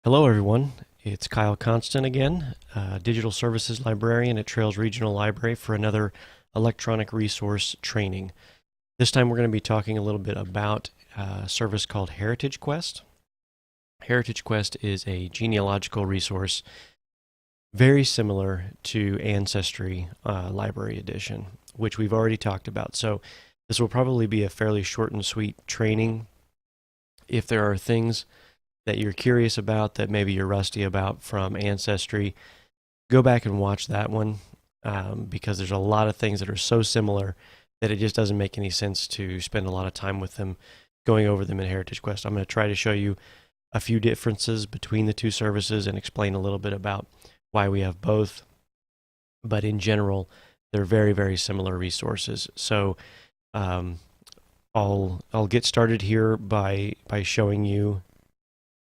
Hello, everyone. It's Kyle Constant again, Digital Services Librarian at Trails Regional Library for another electronic resource training. This time we're going to be talking a little bit about a service called Heritage Quest. Heritage Quest is a genealogical resource very similar to Ancestry Library Edition, which we've already talked about. So this will probably be a fairly short and sweet training. If there are things that you're curious about, that maybe you're rusty about from Ancestry, go back and watch that one because there's a lot of things that are so similar that it just doesn't make any sense to spend a lot of time with them going over them in Heritage Quest. I'm going to try to show you a few differences between the two services and explain a little bit about why we have both. But in general, they're very, very similar resources. So I'll get started here by showing you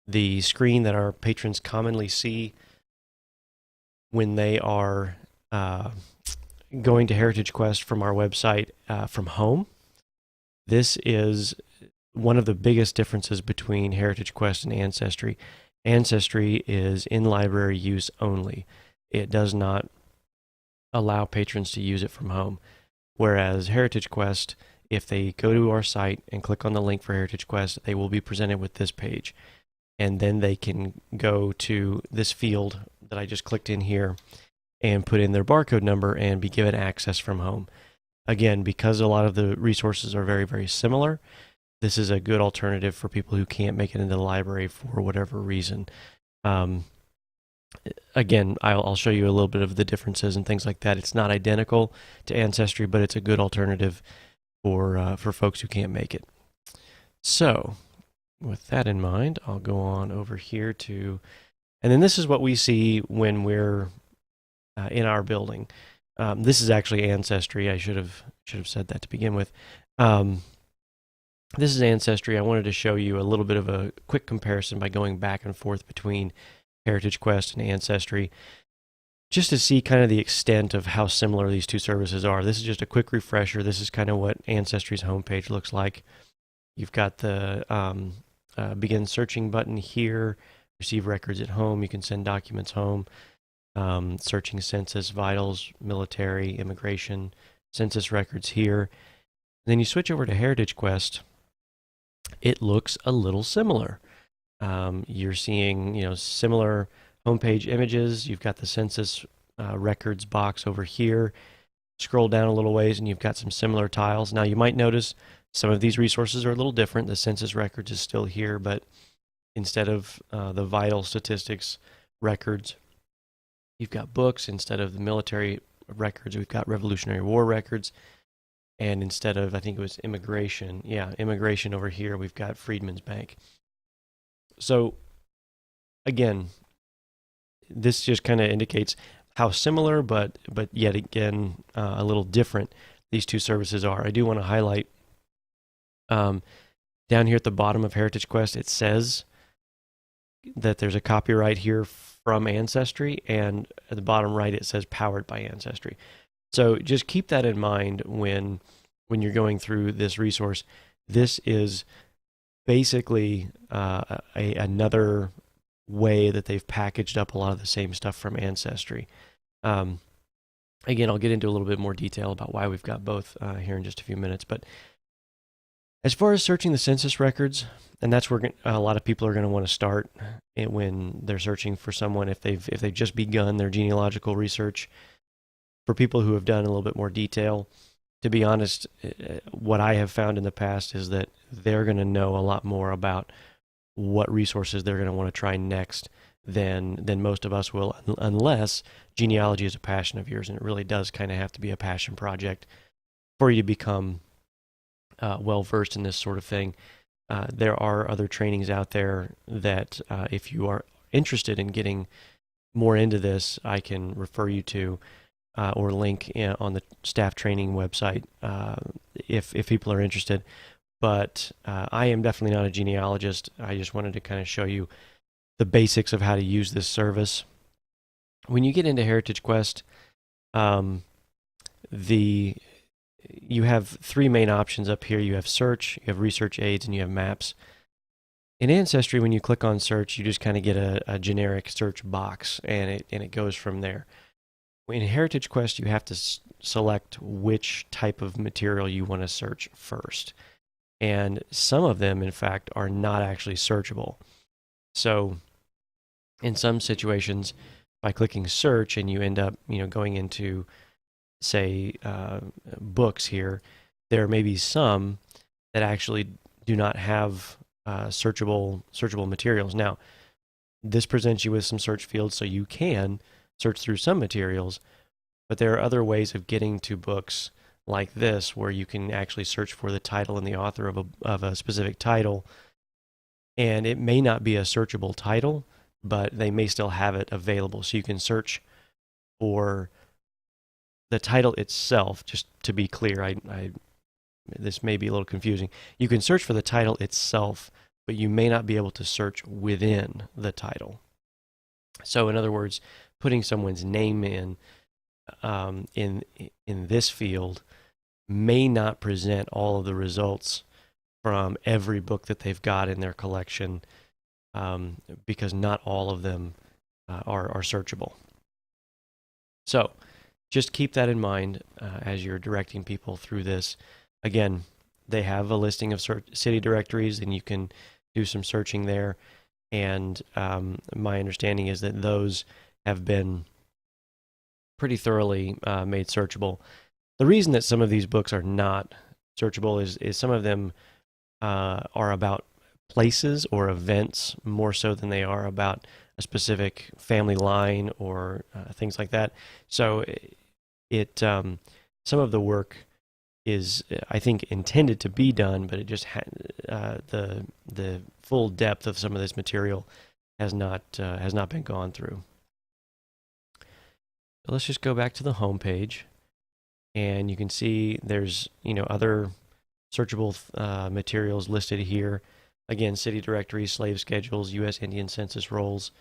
the screen that our patrons commonly see when they are going to Heritage Quest from our website from home. This is one of the biggest differences between Heritage Quest and Ancestry. Ancestry is in library use only. It does not allow patrons to use it from home. Whereas Heritage Quest, if they go to our site and click on the link for Heritage Quest, they will be presented with this page. And then they can go to this field that I just clicked in here and put in their barcode number and be given access from home. Again, because a lot of the resources are very, very similar, this is a good alternative for people who can't make it into the library for whatever reason. Again, I'll show you a little bit of the differences and things like that. It's not identical to Ancestry, but it's a good alternative for folks who can't make it. So with that in mind, I'll go on over here to, and then this is what we see when we're in our building. This is actually Ancestry. I should have said that to begin with. This is Ancestry. I wanted to show you a little bit of a quick comparison by going back and forth between Heritage Quest and Ancestry, just to see kind of the extent of how similar these two services are. This is just a quick refresher. This is kind of what Ancestry's homepage looks like. You've got the begin searching button here, receive records at home. You can send documents home, searching census, vitals, military, immigration, census records here. And then you switch over to Heritage Quest. It looks a little similar. You're seeing, similar homepage images. You've got the census records box over here. Scroll down a little ways and you've got some similar tiles. Now you might notice some of these resources are a little different. The census records is still here, but instead of the vital statistics records, you've got books. Instead of the military records, we've got Revolutionary War records. And instead of, I think it was immigration, immigration over here, we've got Freedmen's Bank. So again, this just kind of indicates how similar, but yet again, a little different these two services are. I do want to highlight down here at the bottom of Heritage Quest, it says that there's a copyright here from Ancestry, and at the bottom right, it says powered by Ancestry. So just keep that in mind when you're going through this resource. This is basically another way that they've packaged up a lot of the same stuff from Ancestry. Again, I'll get into a little bit more detail about why we've got both here in just a few minutes. But as far as searching the census records, and that's where a lot of people are going to want to start when they're searching for someone if they've just begun their genealogical research. For people who have done a little bit more detail, to be honest, what I have found in the past is that they're going to know a lot more about what resources they're going to want to try next than most of us will, unless genealogy is a passion of yours, and it really does kind of have to be a passion project for you to become well versed in this sort of thing. There are other trainings out there that if you are interested in getting more into this, I can refer you to or link on the staff training website if people are interested. But I am definitely not a genealogist. I just wanted to kind of show you the basics of how to use this service. When you get into Heritage Quest, you have three main options up here. You have search, you have research aids, and you have maps. In Ancestry, when you click on search, you just kind of get a generic search box, and it goes from there. In Heritage Quest, you have to select which type of material you want to search first. And some of them, in fact, are not actually searchable. So in some situations, by clicking search and you end up, going into, say, books here, there may be some that actually do not have searchable materials. Now, this presents you with some search fields, so you can search through some materials, but there are other ways of getting to books like this where you can actually search for the title and the author of a specific title, and it may not be a searchable title, but they may still have it available. So you can search for the title itself. Just to be clear, this may be a little confusing. You can search for the title itself, but you may not be able to search within the title. So in other words, putting someone's name in this field may not present all of the results from every book that they've got in their collection, because not all of them are searchable. So just keep that in mind as you're directing people through this. Again, they have a listing of city directories, and you can do some searching there. And my understanding is that those have been pretty thoroughly made searchable. The reason that some of these books are not searchable is some of them are about places or events more so than they are about a specific family line or things like that. So some of the work is, I think, intended to be done, but it just the full depth of some of this material has not been gone through. So let's just go back to the home page, and you can see there's other searchable materials listed here. Again, city directories, slave schedules, U.S. Indian Census rolls.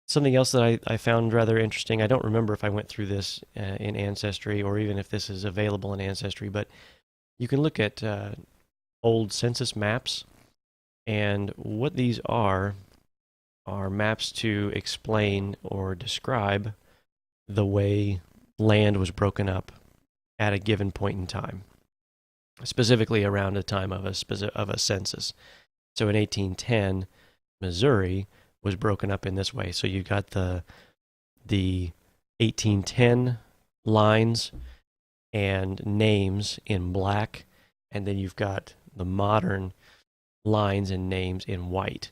Something else that I found rather interesting, I don't remember if I went through this in Ancestry or even if this is available in Ancestry, but you can look at old census maps, and what these are maps to explain or describe the way land was broken up at a given point in time, specifically around the time of a census. So in 1810, Missouri was broken up in this way. So you got the 1810 lines and names in black, and then you've got the modern lines and names in white.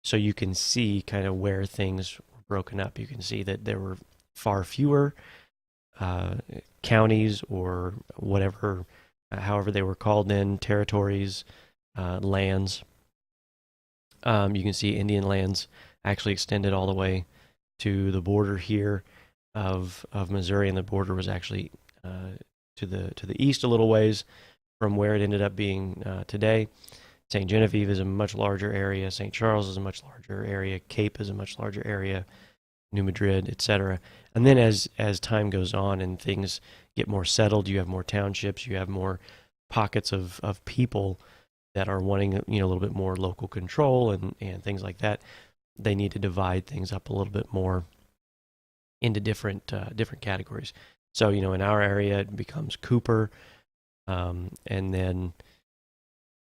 So you can see kind of where things were broken up. You can see that there were far fewer counties or whatever, however they were called then, territories, lands. You can see Indian lands actually extended all the way to the border here of Missouri, and the border was actually to the east a little ways from where it ended up being today. St. Genevieve is a much larger area. St. Charles is a much larger area. Cape is a much larger area. New Madrid, etc. And then as time goes on and things get more settled, you have more townships, you have more pockets of people that are wanting a little bit more local control and things like that. They need to divide things up a little bit more into different categories. So in our area it becomes Cooper, and then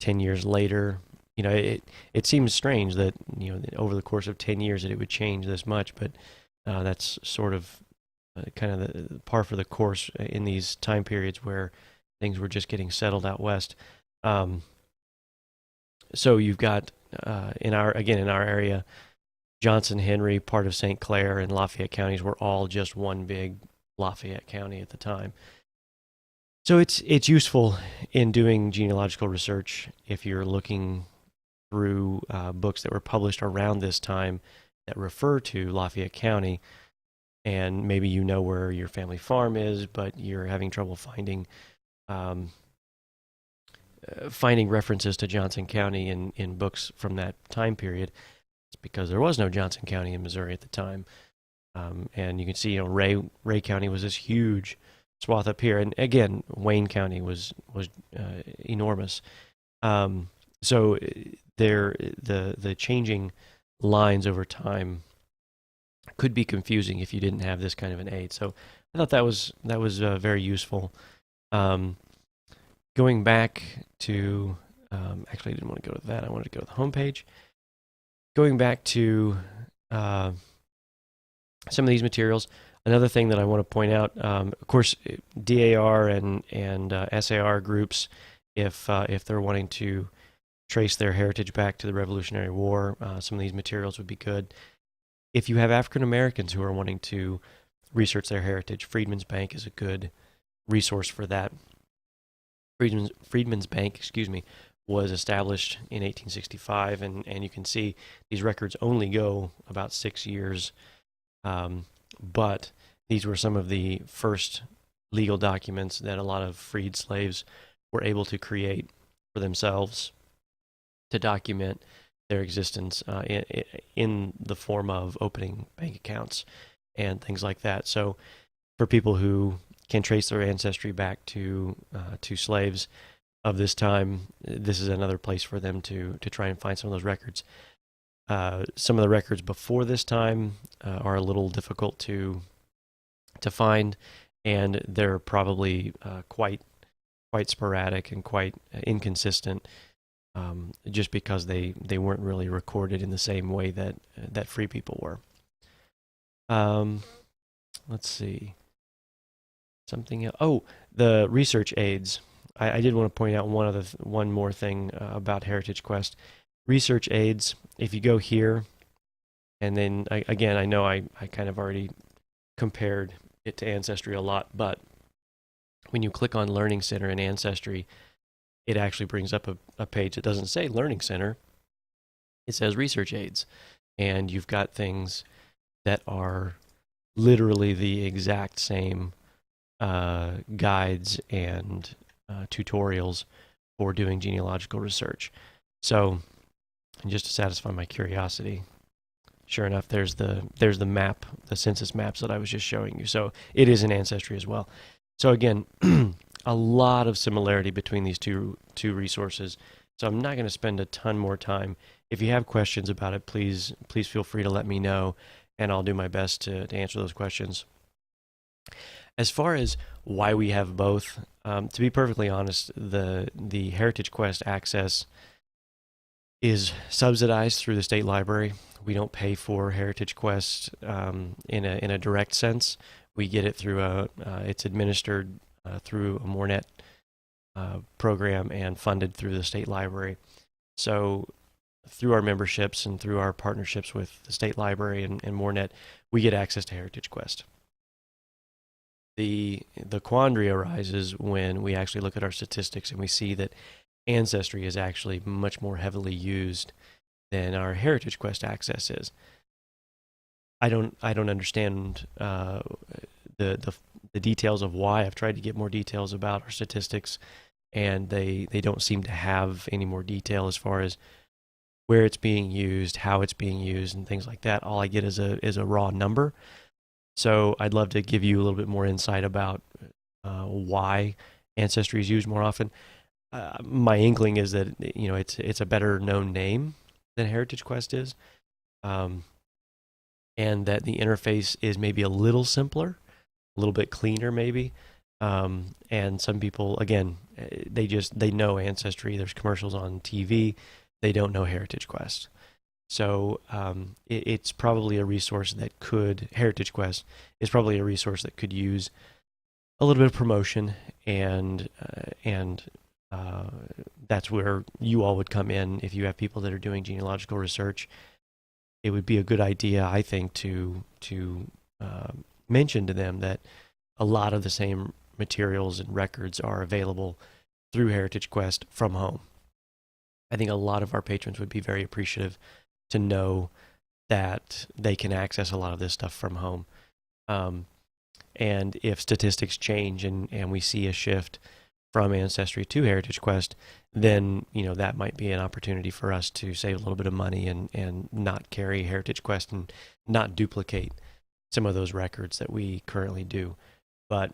10 years later, it seems strange that over the course of 10 years that it would change this much, but that's sort of kind of the par for the course in these time periods where things were just getting settled out west. So you've got in our area, Johnson, Henry, part of St. Clair, and Lafayette counties were all just one big Lafayette County at the time. So it's useful in doing genealogical research if you're looking through books that were published around this time that refer to Lafayette County, and maybe where your family farm is, but you're having trouble finding references to Johnson County in books from that time period. It's because there was no Johnson County in Missouri at the time. And you can see, Ray County was this huge swath up here, and again, Wayne County was enormous. So the changing lines over time could be confusing if you didn't have this kind of an aid. So I thought that was very useful. Um, Going back to actually, I didn't want to go to that. I wanted to go to the home page. Going back to uh, some of these materials. Another thing that I want to point out, of course, DAR and SAR groups, if they're wanting to trace their heritage back to the Revolutionary War, some of these materials would be good. If you have African Americans who are wanting to research their heritage, Freedmen's Bank is a good resource for that. Freedmen's Bank, excuse me, was established in 1865, and you can see these records only go about 6 years, but these were some of the first legal documents that a lot of freed slaves were able to create for themselves to document their existence in the form of opening bank accounts and things like that. So, for people who can trace their ancestry back to slaves of this time, this is another place for them to try and find some of those records. Some of the records before this time are a little difficult to find, and they're probably quite sporadic and quite inconsistent, just because they weren't really recorded in the same way that free people were. Let's see. Something else. Oh, the research aids. I did want to point out one more thing about Heritage Quest. Research aids, if you go here, and then again, I know I kind of already compared it to Ancestry a lot, but when you click on Learning Center in Ancestry, it actually brings up a page that doesn't say Learning Center. It says Research Aids. And you've got things that are literally the exact same guides and tutorials for doing genealogical research. So, and just to satisfy my curiosity, sure enough, there's the map, the census maps that I was just showing you. So it is in Ancestry as well. So again, a lot of similarity between these two resources. So I'm not going to spend a ton more time. If you have questions about it, please feel free to let me know, and I'll do my best to answer those questions. As far as why we have both, to be perfectly honest, the Heritage Quest access is subsidized through the state library. We don't pay for Heritage Quest in a direct sense. We get it through it's administered through a Mornet program and funded through the state library. So through our memberships and through our partnerships with the state library and Mornet, we get access to Heritage Quest. The quandary arises when we actually look at our statistics and we see that Ancestry is actually much more heavily used than our Heritage Quest access is. I don't understand the details of why. I've tried to get more details about our statistics, and they don't seem to have any more detail as far as where it's being used, how it's being used, and things like that. All I get is a raw number. So I'd love to give you a little bit more insight about why Ancestry is used more often. My inkling is that it's a better known name than Heritage Quest is, and that the interface is maybe a little simpler, a little bit cleaner maybe. And some people, again, they know Ancestry. There's commercials on TV. They don't know Heritage Quest. So it's probably a resource that Heritage Quest is probably a resource that could use a little bit of promotion, and that's where you all would come in. If you have people that are doing genealogical research, it would be a good idea, I think, to mention to them that a lot of the same materials and records are available through Heritage Quest from home. I think a lot of our patrons would be very appreciative to know that they can access a lot of this stuff from home. And if statistics change and we see a shift from Ancestry to Heritage Quest, then that might be an opportunity for us to save a little bit of money and not carry Heritage Quest and not duplicate some of those records that we currently do. But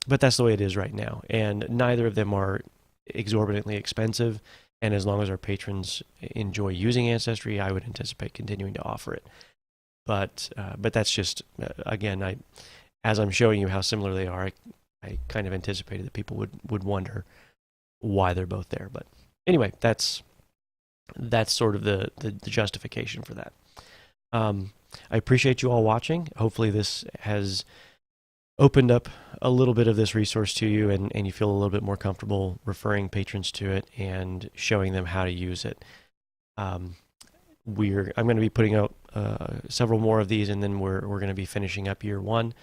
that's the way it is right now, and neither of them are exorbitantly expensive, And as long as our patrons enjoy using Ancestry, I would anticipate continuing to offer it. But that's just, again, as I'm showing you how similar they are, I kind of anticipated that people would wonder why they're both there. But anyway, that's sort of the justification for that. I appreciate you all watching. Hopefully this has opened up a little bit of this resource to you, and you feel a little bit more comfortable referring patrons to it and showing them how to use it. I'm going to be putting out several more of these, and then we're going to be finishing up year 1.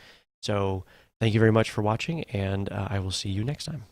So thank you very much for watching, and I will see you next time.